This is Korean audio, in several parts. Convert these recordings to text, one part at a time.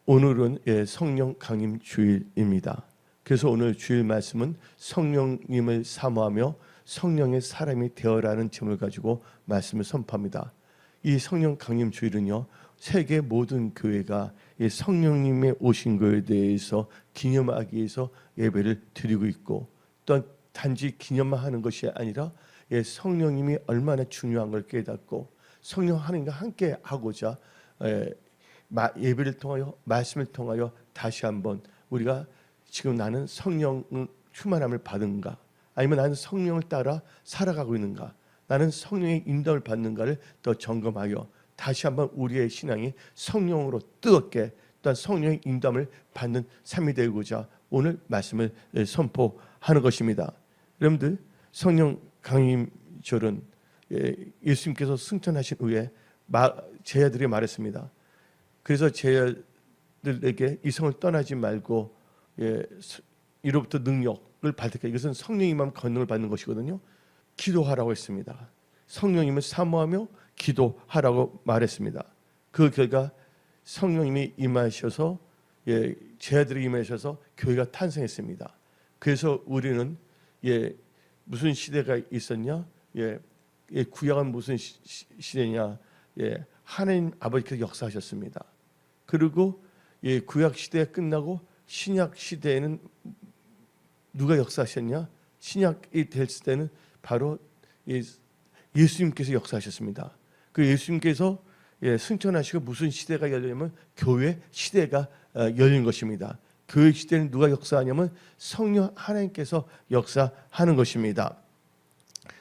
오늘은 성령 강림 주일입니다. 그래서 오늘 주일 말씀은 성령님을 사모하며 성령의 사람이 되어라는 제목을 가지고 말씀을 선포합니다. 이 성령 강림 주일은요, 세계 모든 교회가 이 성령님의 오신 것에 대해서 기념하기 위해서 예배를 드리고 있고, 또한 단지 기념만 하는 것이 아니라 성령님이 얼마나 중요한 걸 깨닫고 성령 하나님과 함께 하고자 예배를 통하여 말씀을 통하여 다시 한번 우리가 지금 나는 성령 충만함을 받은가, 아니면 나는 성령을 따라 살아가고 있는가, 나는 성령의 인도를 받는가를 더 점검하여 다시 한번 우리의 신앙이 성령으로 뜨겁게 또한 성령의 인도함을 받는 삶이 되고자 오늘 말씀을 선포하는 것입니다. 여러분들, 성령 강림절은 예수님께서 승천하신 후에 제자들이 말했습니다. 그래서 제자들에게 이 성을 떠나지 말고 이로부터 능력을 받을까, 이것은 성령님만 권능을 받는 것이거든요. 기도하라고 했습니다. 성령님을 사모하며 기도하라고 말했습니다. 그 결과 성령님이 임하셔서 제자들이 임하셔서 교회가 탄생했습니다. 그래서 우리는 무슨 시대가 있었냐? 구약은 무슨 시대냐? 하나님 아버지께서 역사하셨습니다. 그리고 구약 시대가 끝나고 신약 시대에는 누가 역사하셨냐? 신약이 될 때는 바로 예수님께서 역사하셨습니다. 그 예수님께서 승천하시고 무슨 시대가 열리냐면 교회 시대가 열린 것입니다. 교회 시대는 누가 역사하냐면 성령 하나님께서 역사하는 것입니다.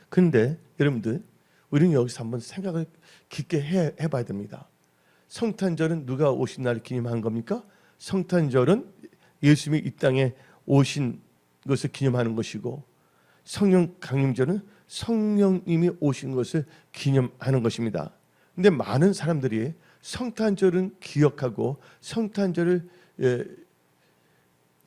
그런데 여러분들, 우리는 여기서 한번 생각을 깊게 해봐야 됩니다. 성탄절은 누가 오신 날을 기념하는 겁니까? 성탄절은 예수님이 이 땅에 오신 것을 기념하는 것이고, 성령 강림절은 성령님이 오신 것을 기념하는 것입니다. 근데 많은 사람들이 성탄절은 기억하고 성탄절을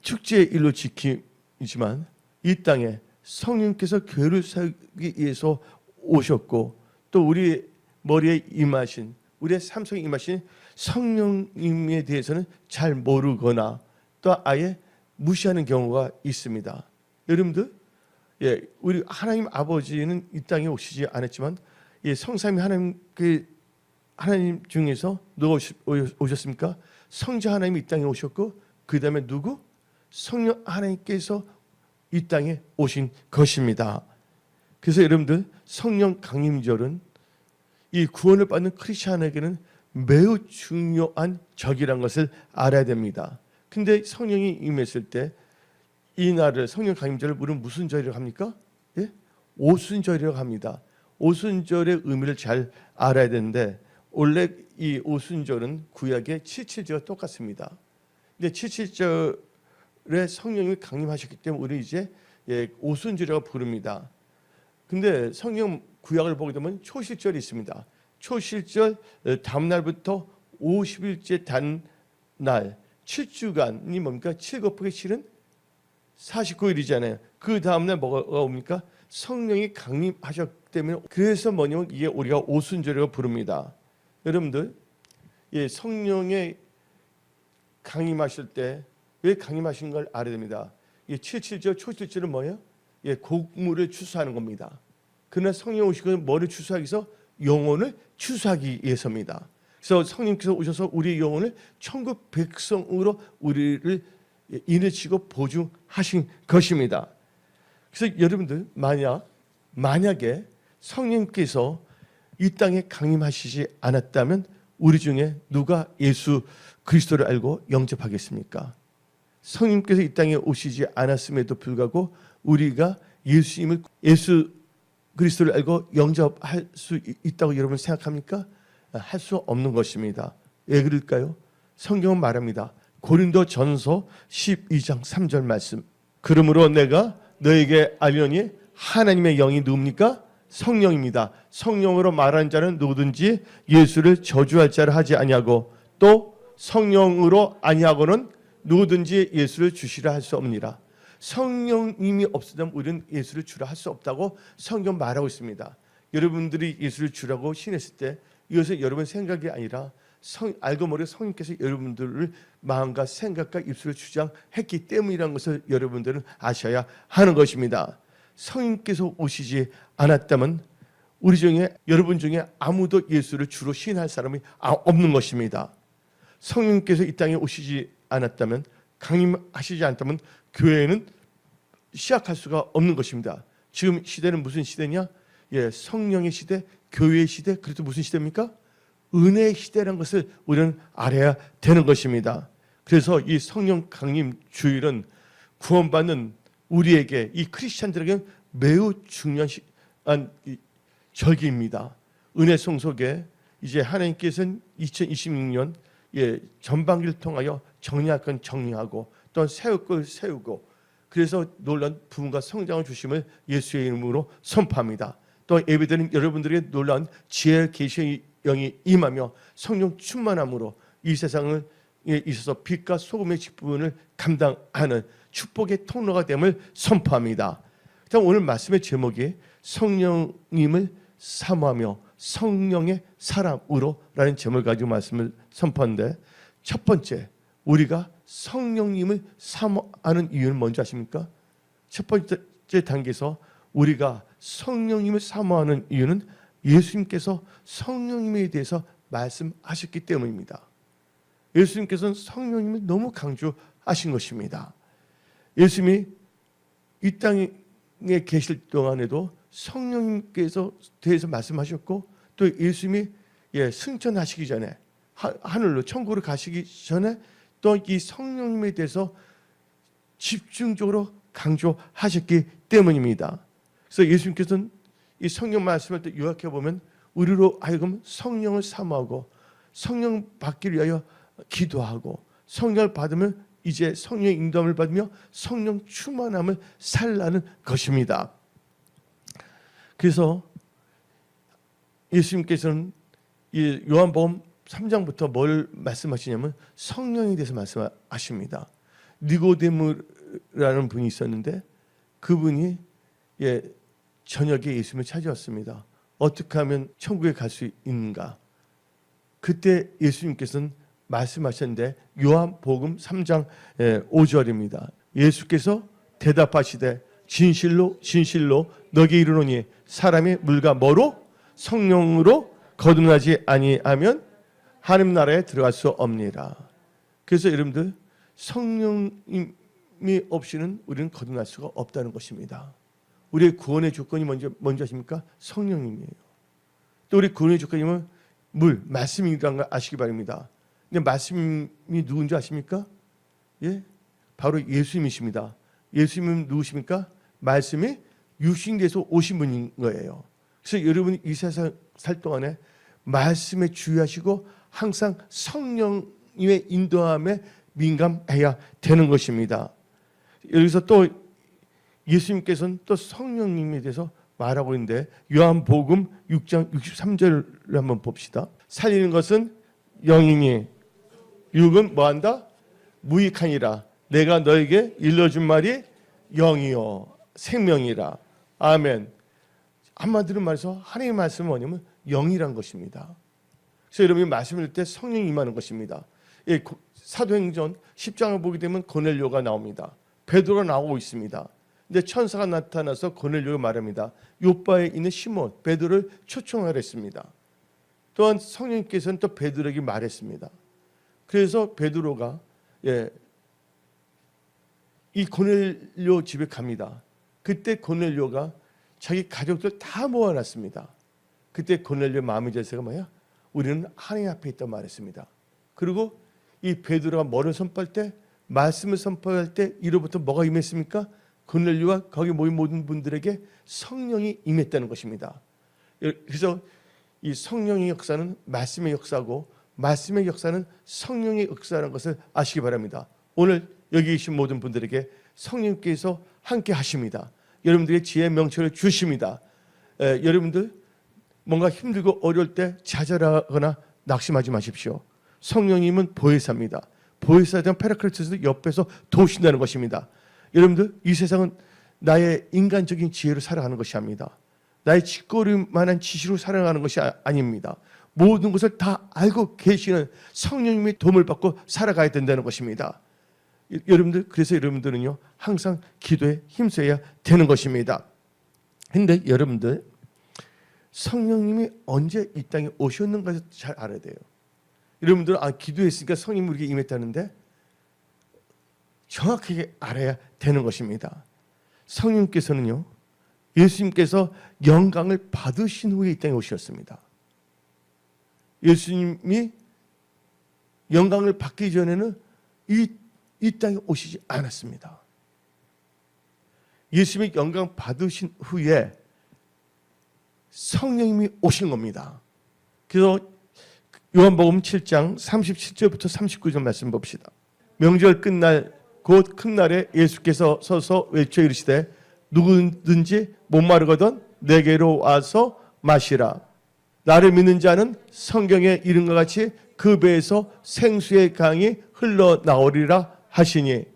축제의 일로 지키지만 이 땅에 성령께서 교회를 세우기 위해서 오셨고, 또 우리 머리에 임하신, 우리의 삶 속에 임하신 성령님에 대해서는 잘 모르거나 또 아예 무시하는 경우가 있습니다. 여러분들, 우리 하나님 아버지는 이 땅에 오시지 않았지만 성삼위 하나님 중에서 누가 오셨습니까? 성자 하나님이 이 땅에 오셨고, 그 다음에 누구? 성령 하나님께서 이 땅에 오신 것입니다. 그래서 여러분들, 성령 강림절은 이 구원을 받는 크리스찬에게는 매우 중요한 절기란 것을 알아야 됩니다. 근데 성령이 임했을 때 이 날을, 성령 강림절을 우리는 무슨 절이라고 합니까? 오순절이라고 합니다. 오순절의 의미를 잘 알아야 되는데, 원래 이 오순절은 구약의 7.7절과 똑같습니다. 근데 7.7절에 성령이 강림하셨기 때문에 우리 이제 오순절이라고 부릅니다. 근데 성령 구약을 보게 되면 초실절이 있습니다. 초실절 다음 날부터 50일째 단날 7주간이 뭡니까? 7 곱하기 7은 49일이잖아요. 그 다음 날 뭐가 옵니까? 성령이 강림하셨기 때문에, 그래서 뭐냐면 이게 우리가 오순절이라고 부릅니다. 여러분들, 성령의 강림하실 때 왜 강림하신 걸 알아야 됩니다. 7.7절 초실절은 뭐예요? 곡물을 추수하는 겁니다. 그러나 성령 오시고 뭐를 추수하기 위해서? 영혼을 추수하기 위해서입니다. 그래서 성령께서 오셔서 우리의 영혼을 천국 백성으로 우리를 인해치고 보증하신 것입니다. 그래서 여러분들, 만약에 성령께서 이 땅에 강림하시지 않았다면 우리 중에 누가 예수 그리스도를 알고 영접하겠습니까? 성령께서 이 땅에 오시지 않았음에도 불구하고 우리가 예수 그리스도를 알고 영접할 수 있다고 여러분 생각합니까? 할 수 없는 것입니다. 왜 그럴까요? 성경은 말합니다. 고린도전서 12장 3절 말씀. 그러므로 내가 너에게 알려니 하나님의 영이 누굽니까? 성령입니다. 성령으로 말하는 자는 누구든지 예수를 저주할 자를 하지 아니하고, 또 성령으로 아니하고는 누구든지 예수를 주시라 할 수 없느니라. 성령님이 없으면 우리는 예수를 주라 할 수 없다고 성경 말하고 있습니다. 여러분들이 예수를 주라고 신했을 때 이것은 여러분 생각이 아니라 알고 모르게 성령께서 여러분들을 마음과 생각과 입술을 주장했기 때문이라는 것을 여러분들은 아셔야 하는 것입니다. 성령께서 오시지 않았다면 우리 중에 여러분 중에 아무도 예수를 주로 시인할 사람이 없는 것입니다. 성령께서 이 땅에 오시지 않았다면, 강림하시지 않았다면 교회는 시작할 수가 없는 것입니다. 지금 시대는 무슨 시대냐? 성령의 시대, 교회의 시대, 그래도 무슨 시대입니까? 은혜의 시대라는 것을 우리는 알아야 되는 것입니다. 그래서 이 성령 강림 주일은 구원받는 우리에게, 이 크리스찬들에게 매우 중요한 절기입니다. 은혜 성속에 이제 하나님께서는 2026년 전반기를 통하여 정리할 건 정리하고 또 세울 걸 세우고, 그래서 놀라운 부흥과 성장을 주심을 예수의 이름으로 선포합니다. 또 예배드리는 여러분들에게 놀라운 지혜 계시의 영이 임하며 성령 충만함으로 이 세상에 있어서 빛과 소금의 직분을 감당하는 축복의 통로가 됨을 선포합니다. 오늘 말씀의 제목이 성령님을 사모하며 성령의 사람으로라는 제목을 가지고 말씀을 선포하는데, 첫 번째, 우리가 성령님을 사모하는 이유는 뭔지 아십니까? 첫 번째 단계에서 우리가 성령님을 사모하는 이유는 예수님께서 성령님에 대해서 말씀하셨기 때문입니다. 예수님께서는 성령님을 너무 강조하신 것입니다. 예수님이 이 땅에 계실 동안에도 성령님께서 대해서 말씀하셨고, 또 예수님이 승천하시기 전에 하늘로 천국으로 가시기 전에 또 이 성령님에 대해서 집중적으로 강조하셨기 때문입니다. 그래서 예수님께서는 이 성령 말씀을 또 요약해 보면 우리로 하여금 성령을 사모하고 성령 받기 위하여 기도하고, 성령을 받으면 이제 성령의 인도함을 받으며 성령 충만함을 살라는 것입니다. 그래서 예수님께서는 이 요한복음 3장부터 뭘 말씀하시냐면 성령에 대해서 말씀하십니다. 니고데모라는 분이 있었는데 그분이 저녁에 예수님을 찾아왔습니다. 어떻게 하면 천국에 갈 수 있는가? 그때 예수님께서는 말씀하셨는데 요한복음 3장 5절입니다. 예수께서 대답하시되 진실로 진실로 너게 이르노니 사람이 물과 뭐로? 성령으로 거듭나지 아니하면 하나님 나라에 들어갈 수 없니라. 그래서 여러분들, 성령님이 없이는 우리는 거듭날 수가 없다는 것입니다. 우리의 구원의 조건이 뭔지 아십니까? 성령님이에요. 또 우리 구원의 조건이면 말씀이라는 걸 아시기 바랍니다. 근데 말씀이 누군지 아십니까? 바로 예수님이십니다. 예수님은 누구십니까? 말씀이 육신돼서 오신 분인 거예요. 그래서 여러분이 이 세상 살 동안에 말씀에 주의하시고 항상 성령님의 인도함에 민감해야 되는 것입니다. 여기서 또 예수님께서는 또 성령님에 대해서 말하고 있는데 요한복음 6장 63절을 한번 봅시다. 살리는 것은 영이니 육은 뭐한다? 무익하니라. 내가 너에게 일러준 말이 영이요 생명이라. 아멘. 한마디로 말해서 하나님의 말씀은 뭐냐면 영이란 것입니다. 그래서 여러분이 말씀을 들 때 성령이 임하는 것입니다. 사도행전 10장을 보게 되면 고넬료가 나옵니다. 베드로가 나오고 있습니다. 근데 천사가 나타나서 고넬료가 말합니다. 요바에 있는 시몬 베드로를 초청하라 했습니다. 또한 성령님께서는 또 베드로에게 말했습니다. 그래서 베드로가 이 고넬료 집에 갑니다. 그때 고넬료가 자기 가족들 다 모아놨습니다. 그때 고넬료 마음의 자세가 뭐야? 우리는 하나님 앞에 있다 말했습니다. 그리고 이 베드로가 뭐를 선포할 때, 말씀을 선포할 때 이로부터 뭐가 임했습니까? 고넬료와 거기 모인 모든 분들에게 성령이 임했다는 것입니다. 그래서 이 성령의 역사는 말씀의 역사고 말씀의 역사는 성령의 역사라는 것을 아시기 바랍니다. 오늘 여기 계신 모든 분들에게 성령께서 함께 하십니다. 여러분들의 지혜의 명철을 주십니다. 여러분들 뭔가 힘들고 어려울 때 좌절하거나 낙심하지 마십시오. 성령님은 보혜사입니다. 보혜사에 대한 페라클리토스 옆에서 도우신다는 것입니다. 여러분들, 이 세상은 나의 인간적인 지혜로 살아가는 것이 아닙니다. 나의 짓거릴만한 지시로 살아가는 것이 아닙니다. 모든 것을 다 알고 계시는 성령님의 도움을 받고 살아가야 된다는 것입니다. 여러분들, 그래서 여러분들은요 항상 기도에 힘써야 되는 것입니다. 근데 여러분들, 성령님이 언제 이 땅에 오셨는가 잘 알아야 돼요. 여러분들은 기도했으니까 성령님이 우리에게 임했다는데 정확하게 알아야 되는 것입니다. 성령님께서는요, 예수님께서 영광을 받으신 후에 이 땅에 오셨습니다. 예수님이 영광을 받기 전에는 이 땅에 오시지 않았습니다. 예수님이 영광 받으신 후에 성령님이 오신 겁니다. 그래서 요한복음 7장 37절부터 39절 말씀 봅시다. 명절 끝날 곧 큰 날에 예수께서 서서 외쳐 이르시되 누구든지 목마르거든 내게로 와서 마시라. 나를 믿는 자는 성경에 이른과 같이 그 배에서 생수의 강이 흘러나오리라 하시니,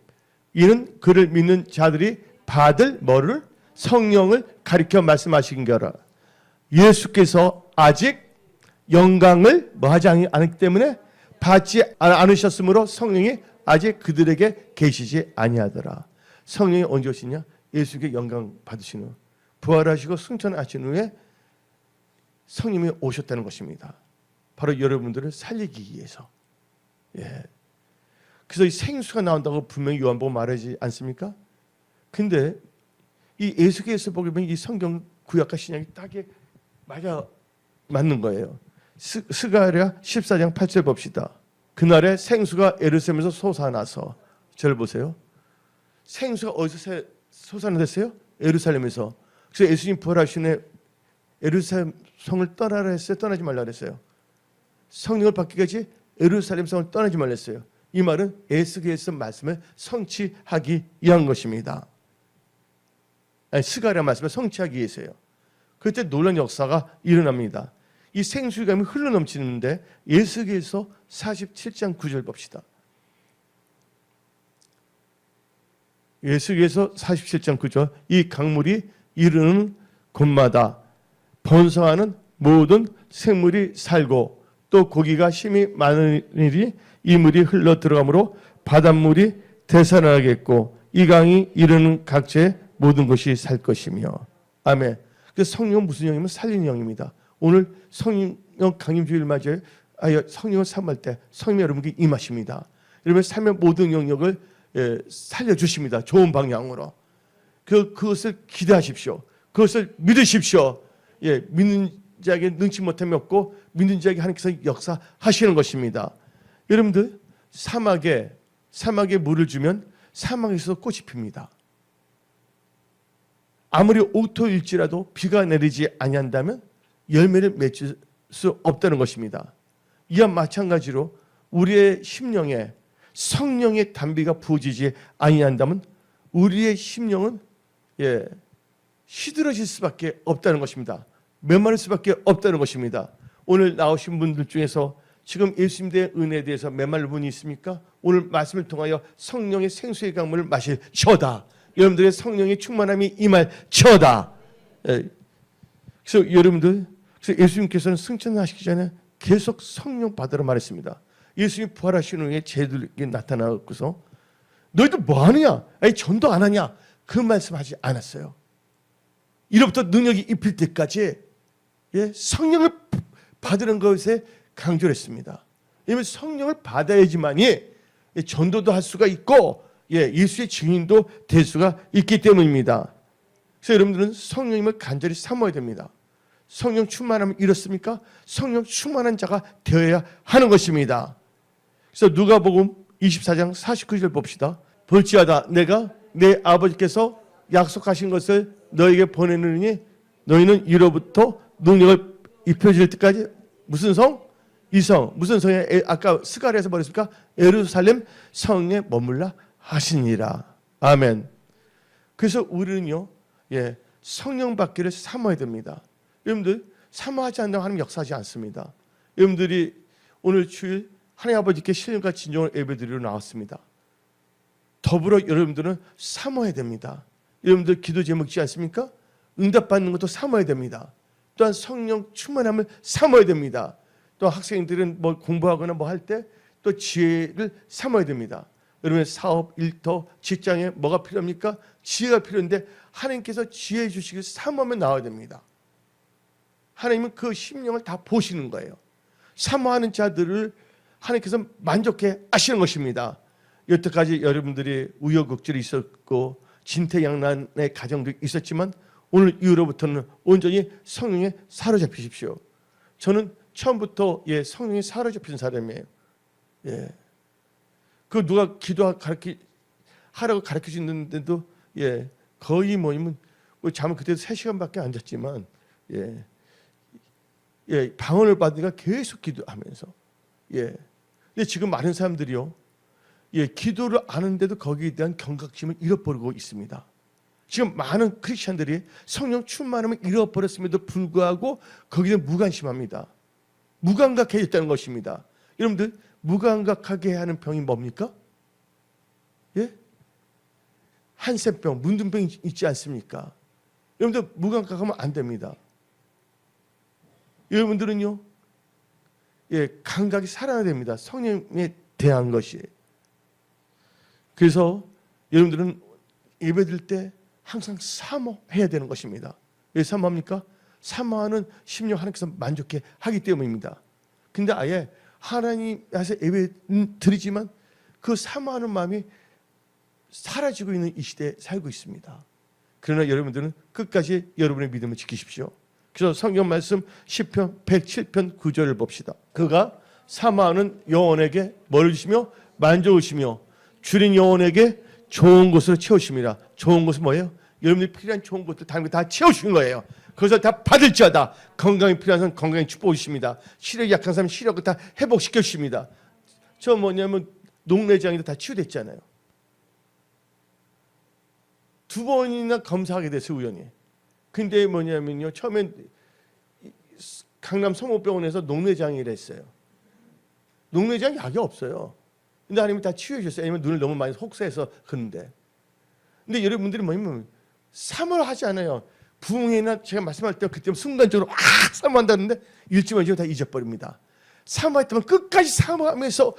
이는 그를 믿는 자들이 받을 뭐를? 성령을 가리켜 말씀하신 거라. 예수께서 아직 영광을 하지 않았기 때문에 받지 않으셨으므로 성령이 아직 그들에게 계시지 아니하더라. 성령이 언제 오시냐? 예수께 영광 받으신 후, 부활하시고 승천하신 후에 성령이 오셨다는 것입니다. 바로 여러분들을 살리기 위해서. 그래서 이 생수가 나온다고 분명히 요한복음 말하지 않습니까? 근데 이 예수께서 보면 이 성경 구약과 신약이 딱에 맞는 거예요. 스가랴 14장 8절 봅시다. 그날에 생수가 예루살렘에서 솟아나서, 저를 보세요. 생수가 어디서 솟아났어요? 예루살렘에서. 그래서 예수님 부활하신 후에 예루살렘 성을 떠나라 했어요? 떠나지 말라 했어요? 성령을 받기까지 예루살렘 성을 떠나지 말라 했어요. 이 말은 예수께서 말씀을 성취하기 위한 것입니다. 스가랴 말씀을 성취하기 위해서요. 그때 놀라운 역사가 일어납니다. 이 생수감이 흘러넘치는데 예수께서 47장 9절 봅시다. 예수께서 47장 9절, 이 강물이 이르는 곳마다 번성하는 모든 생물이 살고 또 고기가 힘이 많으니 이 물이 흘러 들어가므로 바닷물이 되살아나겠고 이 강이 이르는 각지의 모든 것이 살 것이며. 아멘. 그래서 성령은 무슨 영이면 살리는 영입니다. 오늘 성령 강림주일 맞아요. 성령을 사모할 때 성령이 여러분께 임하십니다. 여러분 삶의 모든 영역을 살려주십니다. 좋은 방향으로. 그것을 기대하십시오. 그것을 믿으십시오. 믿는 자에게 능치 못함이 없고 믿는 자에게 하나님께서 역사하시는 것입니다. 여러분들, 사막에 물을 주면 사막에서 꽃이 핍니다. 아무리 옥토일지라도 비가 내리지 아니한다면 열매를 맺을 수 없다는 것입니다. 이와 마찬가지로 우리의 심령에 성령의 단비가 부어지지 아니한다면 우리의 심령은 시들어질 수밖에 없다는 것입니다. 메마를 수밖에 없다는 것입니다. 오늘 나오신 분들 중에서 지금 예수님 대의 은혜에 대해서 메마른 분이 있습니까? 오늘 말씀을 통하여 성령의 생수의 강물을 마실 처다. 여러분들의 성령의 충만함이 임할 처다. 그래서 여러분들, 그래서 예수님께서는 승천하시기 전에 계속 성령 받으라 말했습니다. 예수님이 부활하신 후에 제자들에게 나타나고서 너희들 뭐 하느냐? 아니 전도 안 하냐? 그 말씀하지 않았어요. 이로부터 능력이 입힐 때까지 성령을 받으는 것에 강조를 했습니다. 왜냐하면 성령을 받아야지만이 전도도 할 수가 있고 예수의 증인도 될 수가 있기 때문입니다. 그래서 여러분들은 성령님을 간절히 사모해야 됩니다. 성령 충만하면 이렇습니까? 성령 충만한 자가 되어야 하는 것입니다. 그래서 누가복음 24장 49절 봅시다. 볼지어다 내가 내 아버지께서 약속하신 것을 너에게 보내느니 너희는 이로부터 능력을 입혀질 때까지 무슨 성? 이 성. 무슨 성에 아까 스가랴에서 뭐랬습니까? 예루살렘 성에 머물라 하시니라. 아멘. 그래서 우리는요, 성령 받기를 사모해야 됩니다. 여러분들, 사모하지 않는다고 하나님 역사하지 않습니다. 여러분들이 오늘 주일 하나님 아버지께 신령과 진정을 예배드리러 나왔습니다. 더불어 여러분들은 사모해야 됩니다. 여러분들 기도 제목 있지 않습니까? 응답받는 것도 사모해야 됩니다. 또한 성령 충만함을 사모해야 됩니다. 또 학생들은 뭐 공부하거나 뭐 할 때 또 지혜를 삼아야 됩니다. 여러분 사업, 일터, 직장에 뭐가 필요합니까? 지혜가 필요한데 하나님께서 지혜 주시길 사모하면 나와야 됩니다. 하나님은 그 심령을 다 보시는 거예요. 사모하는 자들을 하나님께서 만족해 하시는 것입니다. 여태까지 여러분들이 우여곡절이 있었고 진퇴양난의 가정도 있었지만 오늘 이후로부터는 온전히 성령에 사로잡히십시오. 저는 처음부터 성령에 사로잡힌 사람이에요. 그 누가 하라고 가르쳐 주는데도 거의 뭐냐면 잠은 그때도 3시간밖에 안 잤지만 방언을 받으니까 계속 기도하면서 근데 지금 많은 사람들이요 기도를 안 하는데도 거기에 대한 경각심을 잃어버리고 있습니다. 지금 많은 크리스천들이 성령 충만함을 잃어버렸음에도 불구하고 거기에 무관심합니다. 무감각해졌다는 것입니다. 여러분들 무감각하게 하는 병이 뭡니까? 한센병, 문둥병이 있지 않습니까? 여러분들 무감각하면 안 됩니다. 여러분들은요, 감각이 살아야 됩니다. 성령에 대한 것이. 그래서 여러분들은 예배드릴 때 항상 사모해야 되는 것입니다. 왜 사모합니까? 사모하는 심령 하나님께서 만족해 하기 때문입니다. 근데 아예 하나님께서 예배 드리지만 그 사모하는 마음이 사라지고 있는 이 시대에 살고 있습니다. 그러나 여러분들은 끝까지 여러분의 믿음을 지키십시오. 그래서 성경 말씀 시편 107편 9절을 봅시다. 그가 사모하는 영혼에게 뭘 주시며 만족하시며 줄인 영혼에게 좋은 것으로 채우십니다. 좋은 것은 뭐예요? 여러분들이 필요한 좋은 것들 다 채우시는 거예요. 그것을 다 받을지어다. 건강이 필요한 사람 건강에 축복을 주십니다. 시력이 약한 사람 시력을 다 회복시켜 주십니다. 저 뭐냐면 녹내장이도 다 치유됐잖아요. 2번이나 검사하게 됐어요, 우연히. 근데 뭐냐면요, 처음엔 강남 성모병원에서 녹내장이라 했어요. 녹내장 약이 없어요. 근데 하나님이 다 치유해 주셨어요. 왜냐면 눈을 너무 많이 혹사해서 그런데. 근데 여러분들이 뭐냐면 사모하지 않아요. 부흥회나 제가 말씀할 때 그때 순간적으로 사모한다는데 일주일 다 잊어버립니다. 사모했다면 끝까지 사모하면서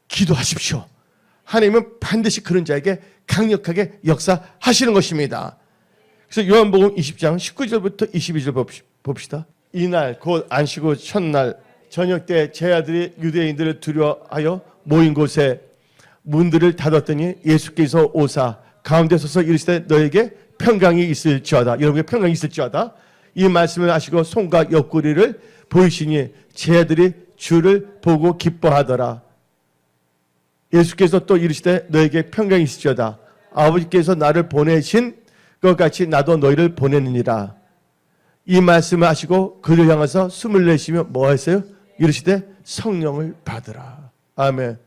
기도하십시오. 하나님은 반드시 그런 자에게 강력하게 역사하시는 것입니다. 그래서 요한복음 20장 19절부터 22절 봅시다. 이날 곧 안식오 첫날 저녁 때 제 아들이 유대인들을 두려워하여 모인 곳에 문들을 닫았더니 예수께서 오사 가운데 서서 이르시되 너에게 평강이 있을지어다. 여러분에게 평강이 있을지어다. 이 말씀을 하시고 손과 옆구리를 보이시니 제 아들이 주를 보고 기뻐하더라. 예수께서 또 이르시되 너에게 평강이 있을지어다. 아버지께서 나를 보내신 것 같이 나도 너희를 보내느니라. 이 말씀을 하시고 그를 향해서 숨을 내쉬며 뭐 했어요? 이르시되 성령을 받으라. 아멘.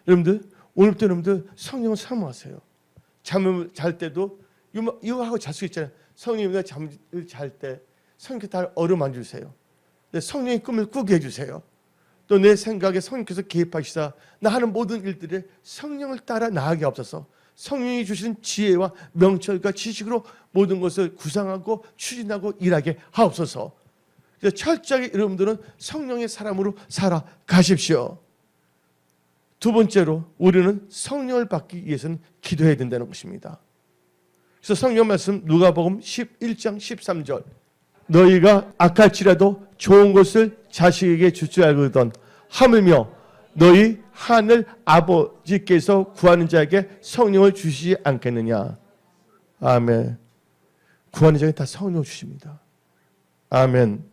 여러분들 오늘부터 여러분들 성령을 사모하세요. 잠을 잘 때도 이거 하고 잘 수 있잖아요. 성령님과 잠을 잘 때 성령께서 다 어루만져 주세요. 성령의 꿈을 꾸게 해주세요. 또 내 생각에 성령께서 개입하시사 나 하는 모든 일들에 성령을 따라 나아가게 없어서 성령이 주시는 지혜와 명철과 지식으로 모든 것을 구상하고 추진하고 일하게 하옵소서. 그래서 철저하게 여러분들은 성령의 사람으로 살아가십시오. 두 번째로 우리는 성령을 받기 위해서는 기도해야 된다는 것입니다. 그래서 성경 말씀 누가복음 11장 13절 너희가 악할지라도 좋은 것을 자식에게 줄 줄 알거든 하물며 너희 하늘 아버지께서 구하는 자에게 성령을 주시지 않겠느냐. 아멘. 구하는 자에게 다 성령을 주십니다. 아멘.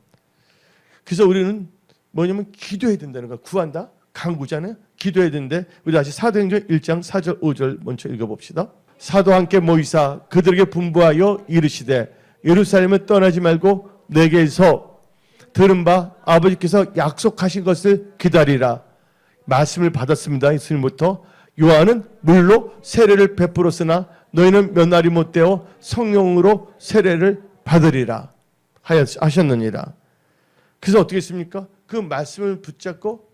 그래서 우리는 뭐냐면 기도해야 된다는 거야. 구한다? 간구잖아요. 기도해야 되는데 우리 다시 사도행전 1장 4절 5절 먼저 읽어봅시다. 사도 함께 모이사 그들에게 분부하여 이르시되 예루살렘을 떠나지 말고 내게서 들은 바 아버지께서 약속하신 것을 기다리라. 말씀을 받았습니다. 예수님부터. 요한은 물로 세례를 베풀었으나 너희는 몇 날이 못되어 성령으로 세례를 받으리라 하셨느니라. 그래서 어떻게 했습니까? 그 말씀을 붙잡고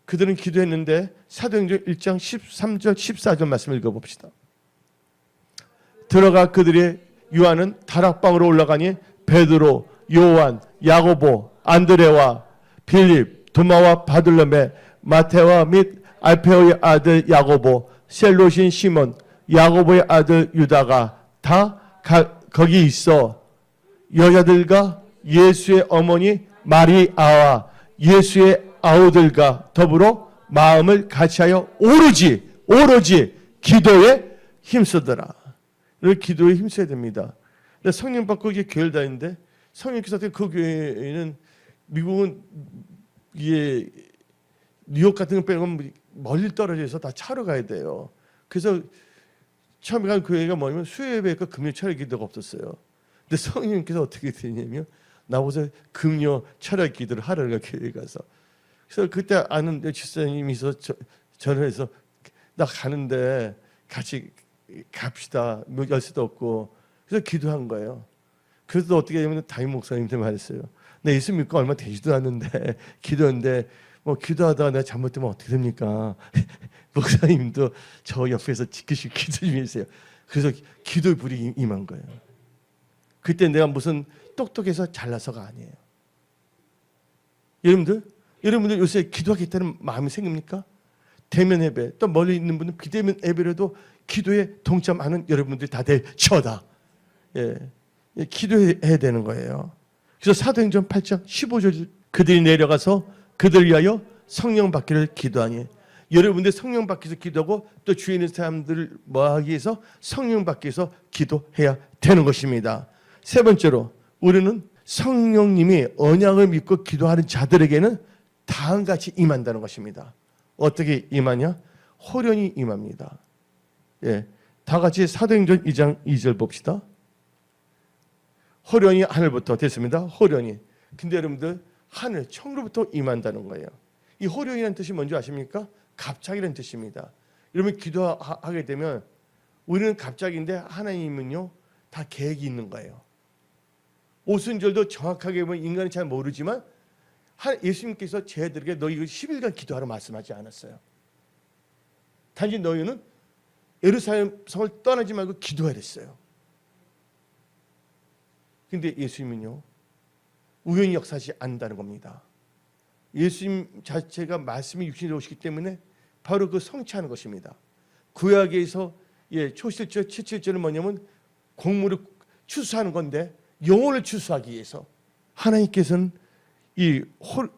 그들은 기도했는데 사도행전 1장 13절 14절 말씀을 읽어봅시다. 들어가 그들의 요한은 다락방으로 올라가니 베드로, 요한, 야고보, 안드레와 빌립, 도마와 바들로메, 마테와 및 알페오의 아들 야고보, 셀롯인 시몬, 야고보의 아들 유다가 다 거기 있어 여자들과 예수의 어머니 마리아와 예수의 아우들과 더불어 마음을 같이하여 오로지 기도에 힘쓰더라. 기도에 힘써야 됩니다. 성령 받고 이게 교회를 다니는데 성령께서 그 교회는 미국은 이게 뉴욕 같은 거 빼고는 멀리 떨어져서 다 차로 가야 돼요. 그래서 처음에 간 교회가 뭐냐면 수요예배가 금요 철야 기도가 없었어요. 근데 성령님께서 어떻게 되냐면 나보고 금요 철야 기도를 하라가 교회에 가서. 그래서 그때 아는 집사님이 있어 전화해서 나 가는데 같이 갑시다. 열쇠도 없고. 그래서 기도한 거예요. 그래서 어떻게 하냐면 담임 목사님한테 말했어요. 나 예수 믿고 얼마 되지도 않는데 기도했는데 뭐 기도하다가 내가 잘못되면 어떻게 됩니까? 목사님도 저 옆에서 지키시고 기도 좀 해주세요. 그래서 기도의 불이 임한 거예요. 그때 내가 무슨 똑똑해서 잘나서가 아니에요. 여러분들 요새 기도하겠다는 마음이 생깁니까? 대면 예배, 또 멀리 있는 분은 비대면 예배라도 기도에 동참하는 여러분들이 다 될 처다. 기도해야 되는 거예요. 그래서 사도행전 8장 15절 그들이 내려가서 그들 위하여 성령 받기를 기도하니 여러분들 성령 받기 위해서 기도하고 또 주위에 있는 사람들을 뭐하기 위해서 성령 받기 위해서 기도해야 되는 것입니다. 세 번째로 우리는 성령님이 언약을 믿고 기도하는 자들에게는 다음같이 임한다는 것입니다. 어떻게 임하냐? 호련히 임합니다. 다 같이 사도행전 2장 2절 봅시다. 호련히 하늘부터 됐습니다. 호련히. 근데 여러분들 하늘 천국부터 임한다는 거예요. 이 호련이라는 뜻이 뭔지 아십니까? 갑자기라는 뜻입니다. 여러분 기도하게 되면 우리는 갑자기인데 하나님은요 다 계획이 있는 거예요. 오순절도 정확하게 보면 인간이 잘 모르지만 예수님께서 쟤들에게 너희 10일간 기도하라 말씀하지 않았어요. 단지 너희는 예루살렘 성을 떠나지 말고 기도해야 됐어요. 근데 예수님은요 우연히 역사하지 않는다는 겁니다. 예수님 자체가 말씀이 육신으로 오시기 때문에 바로 그 성취하는 것입니다. 구약에서 초실절, 칠칠절은 뭐냐면 곡물을 추수하는 건데 영혼을 추수하기 위해서 하나님께서는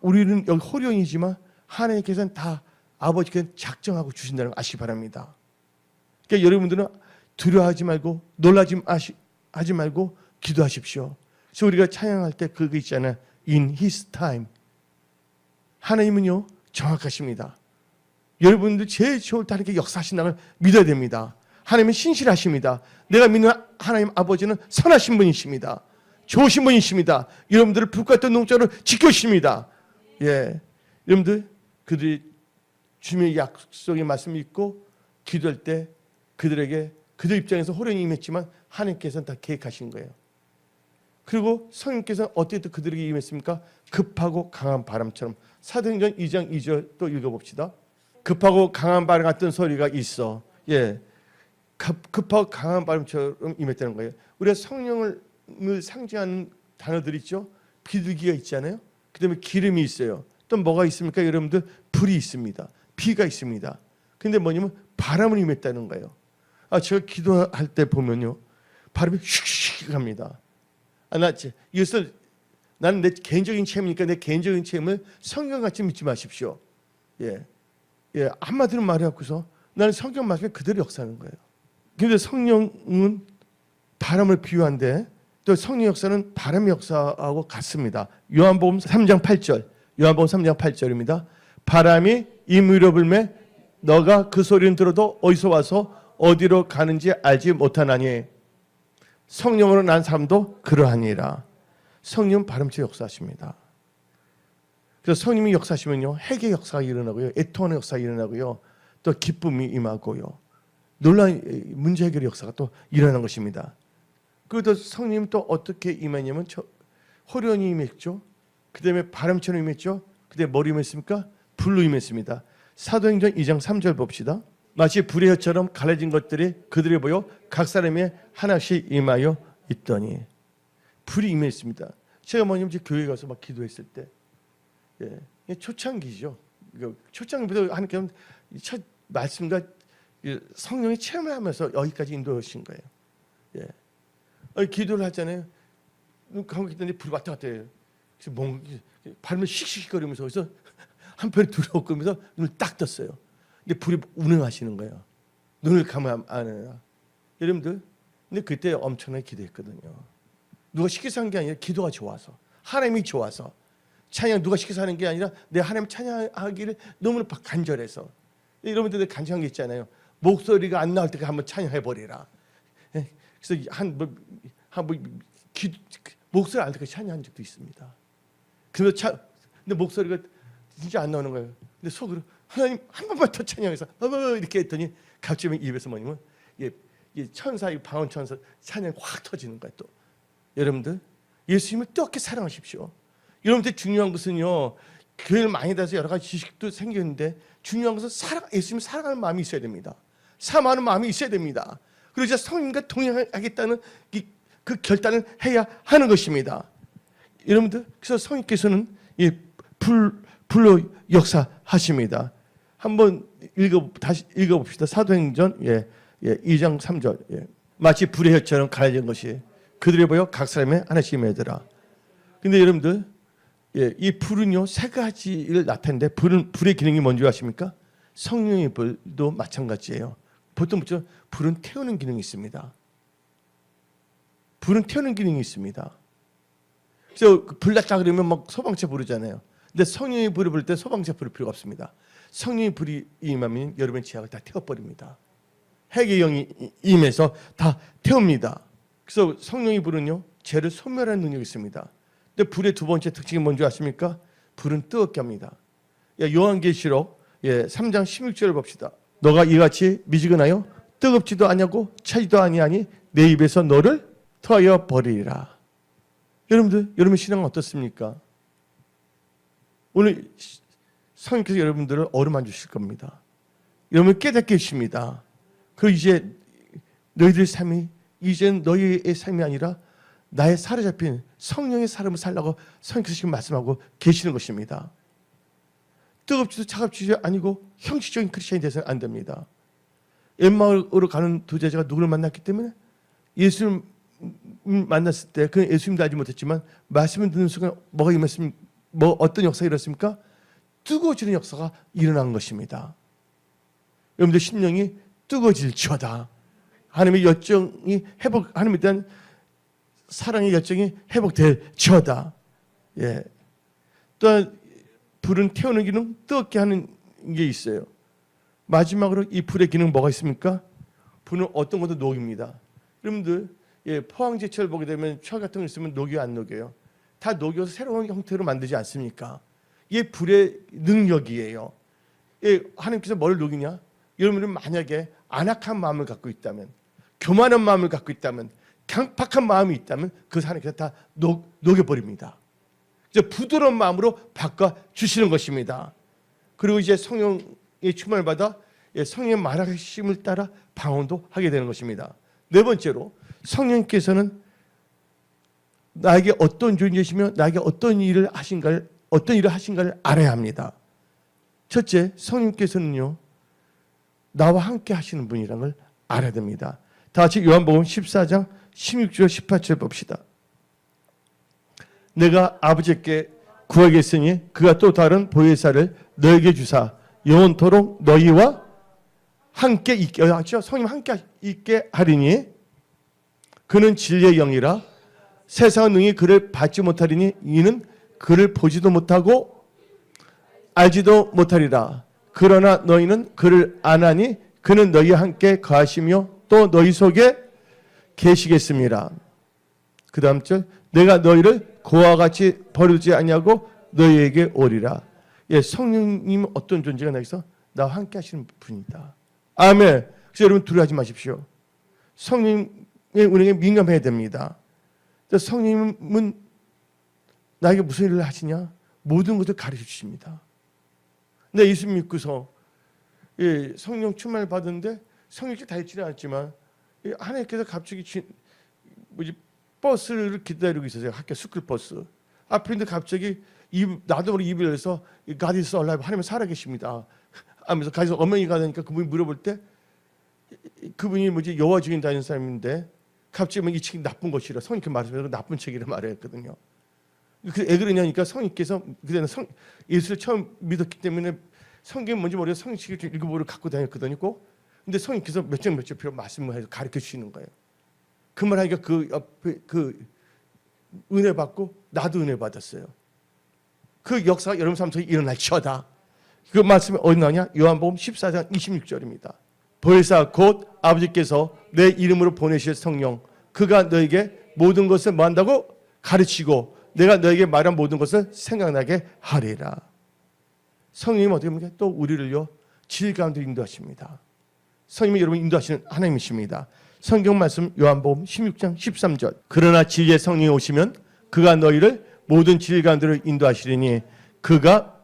우리는 여기 호령이지만 하나님께서는 다 아버지께서 작정하고 주신다는 걸 아시기 바랍니다. 그러니까 여러분들은 두려워하지 말고 놀라지 하지 말고 기도하십시오. 그래서 우리가 찬양할 때 그거 있잖아요. In His time. 하나님은요 정확하십니다. 여러분들 제일 좋을 때 하나님께 역사하신다는 걸 믿어야 됩니다. 하나님은 신실하십니다. 내가 믿는 하나님 아버지는 선하신 분이십니다. 좋으신 분이십니다. 여러분들을 불과 같은 농자로 지켜주십니다. 여러분들 그들이 주님의 약속의 말씀을 믿고 기도할 때 그들에게 그들 입장에서 호련히 임했지만 하나님께서는 다 계획하신 거예요. 그리고 성령께서는 어떻게 또 그들에게 임했습니까? 급하고 강한 바람처럼. 사도행전 2장 2절 또 읽어봅시다. 급하고 강한 바람 같은 소리가 있어. 급하고 강한 바람처럼 임했다는 거예요. 우리가 성령을 상징하는 단어들이 있죠. 비둘기가 있잖아요. 그 다음에 기름이 있어요. 또 뭐가 있습니까? 여러분들 불이 있습니다. 비가 있습니다. 근데 뭐냐면 바람을 임했다는 거예요. 제가 기도할 때 보면요 바람이 휙휙 갑니다. 이것을 나는 내 개인적인 체험이니까 내 개인적인 체험을 성경같이 믿지 마십시오. 한마디로 말해갖고서 나는 성경 말씀에 그대로 역사하는 거예요. 그런데 성령은 바람을 비유한데 또 성령 역사는 바람의 역사하고 같습니다. 요한복음 3장 8절입니다. 바람이 이 위로 불매 너가 그 소리는 들어도 어디서 와서 어디로 가는지 알지 못하나니 성령으로 난 사람도 그러하니라. 성령은 바람처럼 역사하십니다. 그래서 성령이 역사하시면요 회개 역사가 일어나고요, 애통하는 역사가 일어나고요, 또 기쁨이 임하고요, 놀라운 문제 해결의 역사가 또 일어나는 것입니다. 그리고 또 성령이 또 어떻게 임하냐면 호련히 임했죠. 그 다음에 바람처럼 임했죠. 그 다음에 뭐로 임했습니까? 불로 임했습니다. 사도행전 2장 3절 봅시다. 마치 불의 혀처럼 갈라진 것들이 그들에 보여 각 사람이 하나씩 임하여 있더니 불이 임했습니다. 제가 뭐냐면 이제 교회 가서 막 기도했을 때, 초창기죠. 초창기부터 하나님께서 첫 말씀과 성령의 체험을 하면서 여기까지 인도하신 거예요. 기도를 하잖아요. 가만히 있더니 불이 왔다 갔다 해요. 그래서 뭔가 발을 씩씩거리면서 그래서 한편에 두려워하면서 눈을 딱 떴어요. 근데 불이 운행하시는 거예요. 눈을 감으면 안 해요. 여러분들, 근데 그때 엄청나게 기도했거든요. 누가 시켜서 한 게 아니라 기도가 좋아서, 하나님이 좋아서, 찬양 누가 시켜서 하는 게 아니라 내 하나님 찬양하기를 너무나 간절해서. 여러분들 간절한 게 있잖아요. 목소리가 안 나올 때 한번 찬양해 버리라. 그래서 목소리 안 때까지 찬양한 적도 있습니다. 근데 목소리가 진짜 안 나오는 거예요. 근데 속으로 하나님 한 번만 더 찬양해서 이렇게 했더니 갑자기 입에서 뭐냐면 천사의 방언 천사 찬양이 확 터지는 거예요. 또 여러분들 예수님을 뜨겁게 사랑하십시오. 여러분들 중요한 것은요, 교회를 많이 다녀서 여러 가지 지식도 생겼는데 중요한 것은 예수님을 사랑하는 마음이 있어야 됩니다. 사모하는 마음이 있어야 됩니다. 그리고 이제 성령과 동행하겠다는 그 결단을 해야 하는 것입니다. 여러분들, 그래서 성령께서는 불로 역사하십니다. 한번 다시 읽어봅시다. 사도행전 2장 3절. 마치 불의 혈처럼 가려진 것이 그들에 보여 각 사람의 하나씩 매더라. 근데 여러분들, 이 불은요 세 가지를 나타내는데 불의 기능이 뭔지 아십니까? 성령의 불도 마찬가지예요. 보통 불은 태우는 기능이 있습니다. 불은 태우는 기능이 있습니다. 그래서 불 났다 그러면 막 소방차 부르잖아요. 근데 성령의 불을 부를 때 소방차 부를 필요가 없습니다. 성령의 불이 임하면 여러분의 지하를 다 태워버립니다. 핵의 영이 임해서 다 태웁니다. 그래서 성령의 불은요 죄를 소멸하는 능력이 있습니다. 근데 불의 두 번째 특징이 뭔지 아십니까? 불은 뜨겁게 합니다. 요한계시록 3장 16절을 봅시다. 너가 이같이 미지근하여 뜨겁지도 아니하고 차지도 아니하니 내 입에서 너를 토하여 버리리라. 여러분들, 여러분의 신앙은 어떻습니까? 오늘 성령께서 여러분들을 어루만 주실 겁니다. 여러분 깨닫게 해주십니다. 그리고 이제 너희들의 삶이 이제는 너희의 삶이 아니라 나의 사로잡힌 성령의 사람을 살라고 성령께서 지금 말씀하고 계시는 것입니다. 뜨겁지도 차갑지도 아니고 형식적인 크리스천이 돼서는 안 됩니다. 엠마오로 가는 두 제자가 누구를 만났기 때문에 예수를 만났을 때 그는 예수님도 알지 못했지만 말씀을 듣는 순간 뭐가 임했습니까? 어떤 역사가 일어났습니까? 뜨거워지는 역사가 일어난 것입니다. 여러분들 심령이 뜨거워질지어다. 하나님의 열정이 하나님에 대한 사랑의 열정이 회복될지어다. 또한 불은 태우는 기능, 뜨겁게 하는 게 있어요. 마지막으로 이 불의 기능 뭐가 있습니까? 불은 어떤 것도 녹입니다. 여러분들 포항제철 보게 되면 철 같은 거 있으면 녹여 안 녹여요? 다 녹여서 새로운 형태로 만들지 않습니까? 이게 불의 능력이에요. 하나님께서 뭘 녹이냐? 여러분은 만약에 안악한 마음을 갖고 있다면, 교만한 마음을 갖고 있다면, 강팍한 마음이 있다면 그 하나님께서 다 녹여버립니다. 이제 부드러운 마음으로 바꿔주시는 것입니다. 그리고 이제 성령의 충만을 받아 성령의 말하심을 따라 방언도 하게 되는 것입니다. 네 번째로 성령께서는 나에게 어떤 존재이시며 나에게 어떤 일을 하신가를 알아야 합니다. 첫째, 성령께서는요 나와 함께 하시는 분이라는 걸 알아야 됩니다. 다 같이 요한복음 14장 16절 18절 봅시다. 내가 아버지께 구하겠으니 그가 또 다른 보혜사를 너에게 주사 영원토록 너희와 함께 있게 하죠. 성령 함께 있게 하리니 그는 진리의 영이라 세상은 능히 그를 받지 못하리니 이는 그를 보지도 못하고 알지도 못하리라. 그러나 너희는 그를 아나니 그는 너희와 함께 거하시며 또 너희 속에 계시겠습니다. 그 다음 절 내가 너희를 고와 같이 버리지 아니하고 너희에게 오리라. 성령님은 어떤 존재가 나에게서 나와 함께 하시는 분이다. 아멘. 그래서 여러분 두려워하지 마십시오. 성령의 운행에 민감해야 됩니다. 성령님은 나에게 무슨 일을 하시냐? 모든 것을 가르쳐 주십니다. 내 예수 믿고서 성령 충만을 받았는데 성령께 다 있지는 않았지만 하나님께서 갑자기 버스를 기다리고 있었어요. 학교 스쿨버스. 앞에 있는데 갑자기 나도 모르게 입을 열어서 God is alive, 하나님 살아계십니다 하면서 가서 어머니가 되니까 그분이 물어볼 때 그분이 뭐지 여호와 증인 다니는 사람인데 갑자기 이 책이 나쁜 것이라 성령님께 말하면서 나쁜 책이라 말했거든요. 왜 그러냐니까 성령님께서 그때는 예수를 처음 믿었기 때문에 성경이 뭔지 모르겠어 성경책을 읽어보려 갖고 다녔거든요. 근데 성령님께서 몇 장 표 말씀을 해서 가르쳐 주시는 거예요. 그 말하니까 그 옆에 그 은혜 받고 나도 은혜 받았어요. 그 역사가 여러분 삶 속에 일어날 처다. 그 말씀이 어디 나오냐? 요한복음 14장 26절입니다. 벌사 곧 아버지께서 내 이름으로 보내실 성령 그가 너에게 모든 것을 뭐 한다고? 가르치고 내가 너에게 말한 모든 것을 생각나게 하리라. 성령님 어떻게 합니까? 또 우리를요 질 가운데 인도하십니다. 성령님이 여러분 인도하시는 하나님이십니다. 성경 말씀 요한복음 16장 13절 그러나 진리의 성령이 오시면 그가 너희를 모든 진리 가운데로 인도하시리니 그가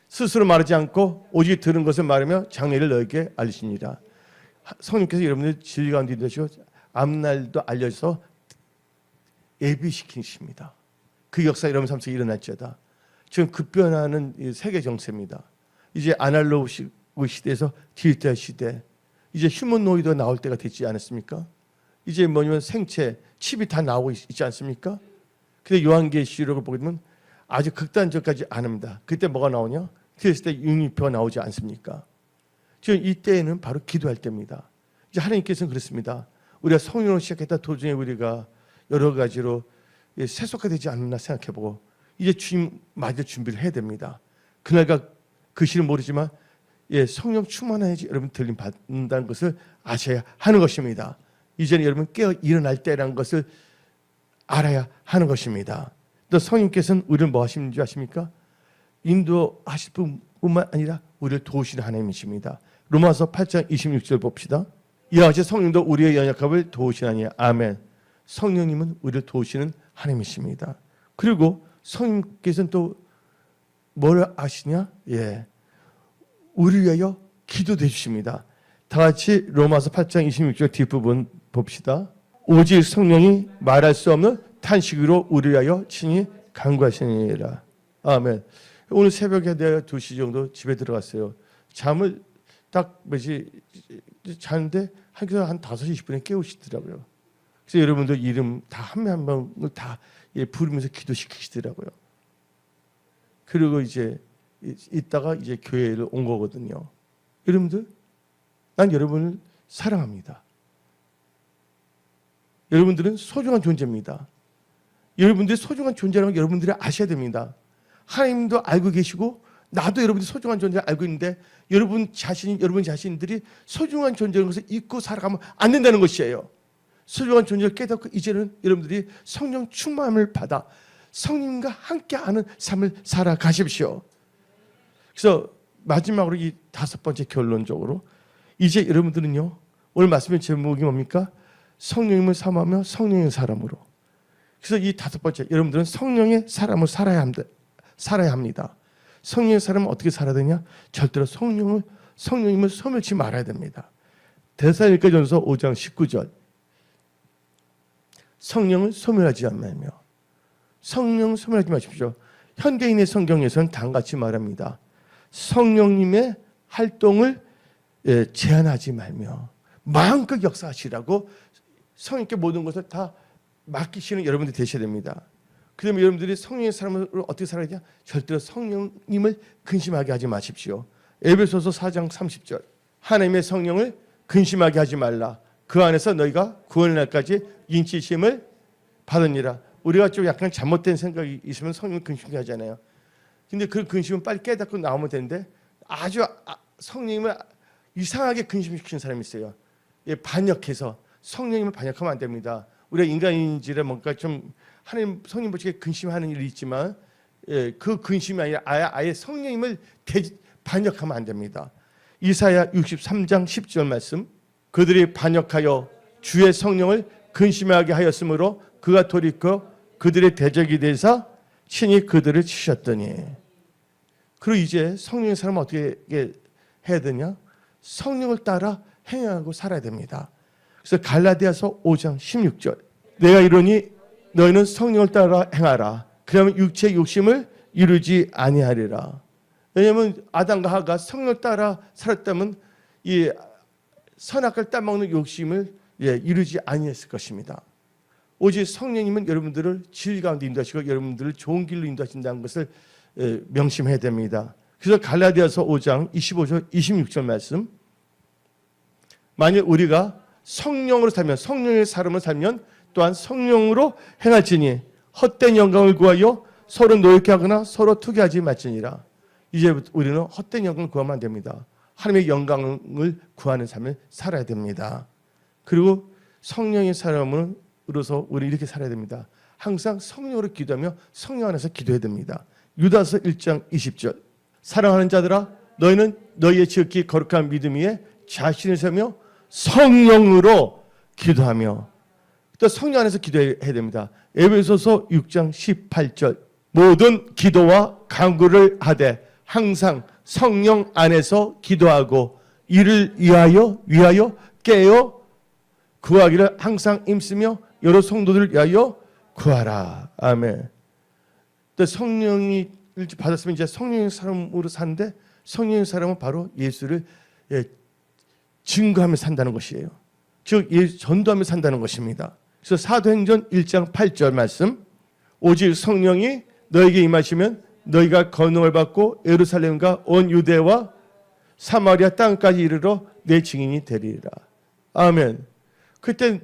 스스로 말하지 않고 오직 들은 것을 말하며 장래를 너에게 알리시니라. 성령께서 여러분들 진리 가운데 인도하시고 앞날도 알려서 예비시키십니다. 그 역사 여러분 삶 속에 일어날지어다. 지금 급변하는 세계 정세입니다. 이제 아날로그 시대에서 디지털 시대, 이제 휴머노이드가 나올 때가 됐지 않았습니까? 이제 뭐냐면 생체, 칩이 다 나오고 있지 않습니까? 근데 요한계시록을 보게 되면 아주 극단적까지 안 합니다. 그때 뭐가 나오냐? 그랬을 때 육류표가 나오지 않습니까? 지금 이때에는 바로 기도할 때입니다. 이제 하나님께서는 그렇습니다. 우리가 성령으로 시작했다 도중에 우리가 여러 가지로 세속화되지 않나 생각해보고 이제 주님 맞을 준비를 해야 됩니다. 그날가 그 시는 모르지만 성령 충만해야지 여러분 들림 받는다는 것을 아셔야 하는 것입니다. 이제는 여러분 깨어 일어날 때라는 것을 알아야 하는 것입니다. 또 성령께서는 우리를 뭐 하시는 줄 아십니까? 인도하실 뿐만 아니라 우리를 도우시는 하나님이십니다. 로마서 8장 26절 봅시다. 이와 같이 성령도 우리의 연약함을 도우시나니 아멘. 성령님은 우리를 도우시는 하나님이십니다. 그리고 성령께서는 또 뭘 아시냐? 우리 위하여 기도해 주십니다. 다 같이 로마서 8장 26절 뒷부분 봅시다. 오직 성령이 말할 수 없는 탄식으로 우리 위하여 친히 간구하시니라. 아멘. 오늘 새벽에 내가 2시 정도 집에 들어갔어요. 잠을 딱 자는데 한 5시 20분에 깨우시더라고요. 그래서 여러분들 이름 다 한 명 한 명을 다 부르면서 기도시키시더라고요. 그리고 이제 이따가 이제 교회를 온 거거든요. 여러분들, 난 여러분을 사랑합니다. 여러분들은 소중한 존재입니다. 여러분들이 소중한 존재라는 걸 여러분들이 아셔야 됩니다. 하나님도 알고 계시고 나도 여러분들이 소중한 존재를 알고 있는데 여러분 자신들이 소중한 존재라는 것을 잊고 살아가면 안 된다는 것이에요. 소중한 존재를 깨닫고 이제는 여러분들이 성령 충만함을 받아 성령과 함께하는 삶을 살아가십시오. 그래서 마지막으로 이 5번째 결론적으로 이제 여러분들은요 오늘 말씀의 제목이 뭡니까? 성령님을 사모하며 성령의 사람으로. 그래서 이 5번째 여러분들은 성령의 사람으로 살아야 합니다. 성령의 사람은 어떻게 살아야 되냐? 절대로 성령님을 소멸치 말아야 됩니다. 데살로니가전서 5장 19절 성령을 소멸하지 말며 성령 소멸하지 마십시오. 현대인의 성경에서는 다음같이 말합니다. 성령님의 활동을 제한하지 말며 마음껏 역사하시라고 성령께 모든 것을 다 맡기시는 여러분들이 되셔야 됩니다. 그러면 여러분들이 성령의 사람으로 어떻게 살아야 되냐? 절대로 성령님을 근심하게 하지 마십시오. 에베소서 4장 30절 하나님의 성령을 근심하게 하지 말라. 그 안에서 너희가 구원의 날까지 인치심을 받으니라. 우리가 좀 약간 잘못된 생각이 있으면 성령을 근심하게 하잖아요. 근데 그 근심은 빨리 깨닫고 나오면 되는데 아주 성령님을 이상하게 근심시키는 사람이 있어요. 반역해서 성령님을 반역하면 안 됩니다. 우리가 인간인지라 뭔가 좀 하나님 성령 보시기에 근심하는 일이 있지만 그 근심이 아니라 아예 성령님을 반역하면 안 됩니다. 이사야 63장 10절 말씀 그들이 반역하여 주의 성령을 근심하게 하였으므로 그가 돌이켜 그들의 대적이 되사 친히 그들을 치셨더니. 그리고 이제 성령의 사람은 어떻게 해야 되냐? 성령을 따라 행하고 살아야 됩니다. 그래서 갈라디아서 5장 16절 내가 이르니 너희는 성령을 따라 행하라. 그러면 육체의 욕심을 이루지 아니하리라. 왜냐하면 아담과 하가 성령 따라 살았다면 이 선악을 따먹는 욕심을 이루지 아니했을 것입니다. 오직 성령님은 여러분들을 진리 가운데 인도하시고 여러분들을 좋은 길로 인도하신다는 것을 명심해야 됩니다. 그래서 갈라디아서 5장 25절 26절 말씀, 만일 우리가 성령으로 살면, 성령의 삶을 살면 또한 성령으로 행할지니 헛된 영광을 구하여 서로 노엽게 하거나 서로 투기하지 말지니라. 이제부터 우리는 헛된 영광을 구하면 안 됩니다. 하나님의 영광을 구하는 삶을 살아야 됩니다. 그리고 성령의 사람으로서 우리 이렇게 살아야 됩니다. 항상 성령으로 기도하며 성령 안에서 기도해야 됩니다. 유다서 1장 20절, 사랑하는 자들아 너희는 너희의 지극히 거룩한 믿음 위에 자신을 세우며 성령으로 기도하며, 또 성령 안에서 기도해야 됩니다. 에베소서 6장 18절, 모든 기도와 간구를 하되 항상 성령 안에서 기도하고 이를 위하여 깨어 구하기를 항상 힘쓰며 여러 성도들을 위하여 구하라. 아멘. 또 성령이 받았으면 이제 성령의 사람으로 사는데, 성령의 사람은 바로 예수를 증거하며 산다는 것이에요. 즉 전도하며 산다는 것입니다. 그래서 사도행전 1장 8절 말씀, 오직 성령이 너에게 임하시면 너희가 권능을 받고 예루살렘과 온 유대와 사마리아 땅까지 이르러 내 증인이 되리라. 아멘. 그때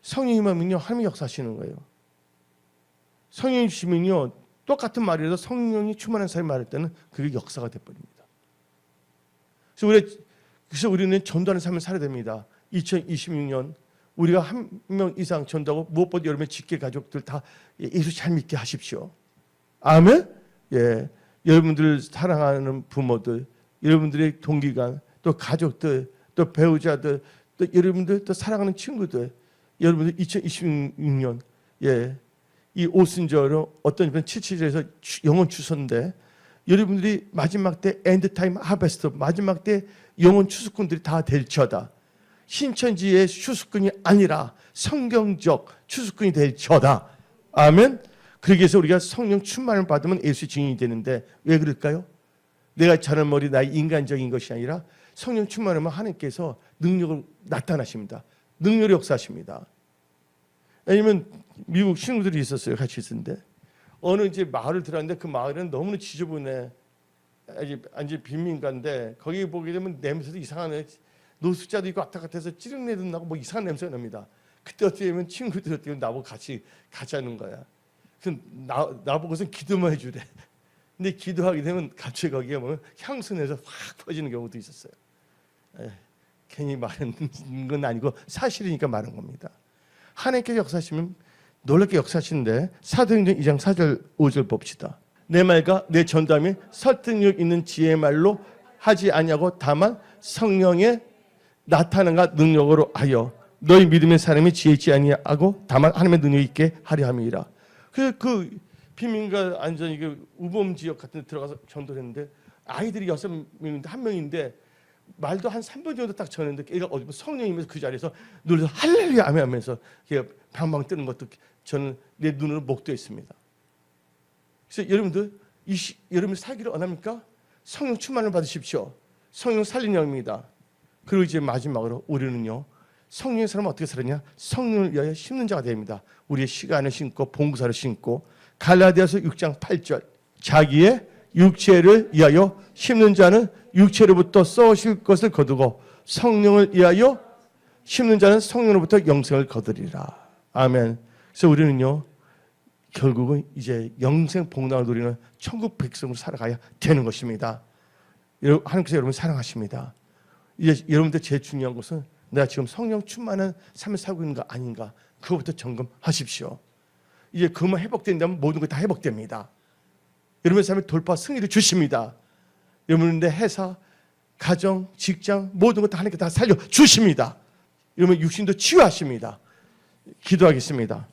성령이 임하면요 하나님이 역사하시는 거예요. 성령이 주시면요 똑같은 말이라도 성령이 충만한 사람이 말할 때는 그게 역사가 돼버립니다. 그래서 우리는 전도하는 삶을 살아야 됩니다. 2026년 우리가 한 명 이상 전도하고, 무엇보다 여러분의 직계 가족들 다 예수 잘 믿게 하십시오. 아멘. 예, 여러분들 사랑하는 부모들, 여러분들의 동기간, 또 가족들, 또 배우자들, 또 여러분들 또 사랑하는 친구들, 여러분들 2026년 이 오순절은 어떤 분 77절에서 영혼 추수인데, 여러분들이 마지막 때 엔드타임 하베스트, 마지막 때 영혼 추수꾼들이 다 될처다. 신천지의 추수꾼이 아니라 성경적 추수꾼이 될처다. 아멘. 그러기 위해서 우리가 성령 충만을 받으면 예수의 증인이 되는데, 왜 그럴까요? 내가 자는 머리 나의 인간적인 것이 아니라 성령 충만하면 하나님께서 능력을 나타나십니다. 능력을 역사하십니다. 아니면 미국 친구들이 있었어요. 같이 있었는데 어느 이제 마을을 들어갔는데, 그 마을은 너무나 지저분해. 아주 빈민가인데 거기 보게 되면 냄새도 이상하네. 노숙자도 있고 왔다 갔다 해서 찌릉내도 나고 뭐 이상한 냄새가 납니다. 그때 어떻게 되면 친구들이 어떻게 나보고 같이 가자는 거야. 그래서 나보고선 기도만 해주래. 근데 기도하게 되면 갑자기 거기에 보면 향수 내서 확 퍼지는 경우도 있었어요. 괜히 말하는 건 아니고 사실이니까 말한 겁니다. 하나님께서 역사하시면 놀랍게 역사하시는데, 사도행전 2장 4절 5절 봅시다. 내 말과 내 전담이 설득력 있는 지혜의 말로 하지 아니하고 다만 성령의 나타남과 능력으로 하여 너희 믿음의 사람이 지혜 있지 아니하고 다만 하나님의 능력 있게 하려 함이라. 그 빈민가 안전 우범 지역 같은 데 들어가서 전도를 했는데, 아이들이 6명인데 한 명인데 말도 한 3분 정도 딱 전했는데 걔가 어디 성령이면서 그 자리에서 놀라서 할렐루야 아멘 하면서 걔가 방방 뜨는 것도 저는 내 눈으로 목도했습니다. 그래서 여러분들 여러분 살기를 원합니까? 성령 충만을 받으십시오. 성령 살리는 영입니다. 그리고 이제 마지막으로 우리는요, 성령의 사람은 어떻게 살았냐? 성령을 위하여 심는 자가 됩니다. 우리의 시간을 심고 봉사를 심고, 갈라디아서 6장 8절, 자기의 육체를 위하여 심는 자는 육체로부터 썩으실 것을 거두고 성령을 위하여 심는 자는 성령으로부터 영생을 거두리라. 아멘. 그래서 우리는요 결국은 이제 영생 복락을 누리는 천국 백성으로 살아가야 되는 것입니다. 하나님께서 여러분 사랑하십니다. 이제 여러분들 제일 중요한 것은 내가 지금 성령 충만한 삶을 살고 있는 거 아닌가, 그거부터 점검하십시오. 이제 그만 회복된다면 모든 것 다 회복됩니다. 여러분의 삶에 돌파 승리를 주십니다. 여러분의 회사, 가정, 직장 모든 것 다 하나님께 다 살려 주십니다. 여러분 육신도 치유하십니다. 기도하겠습니다.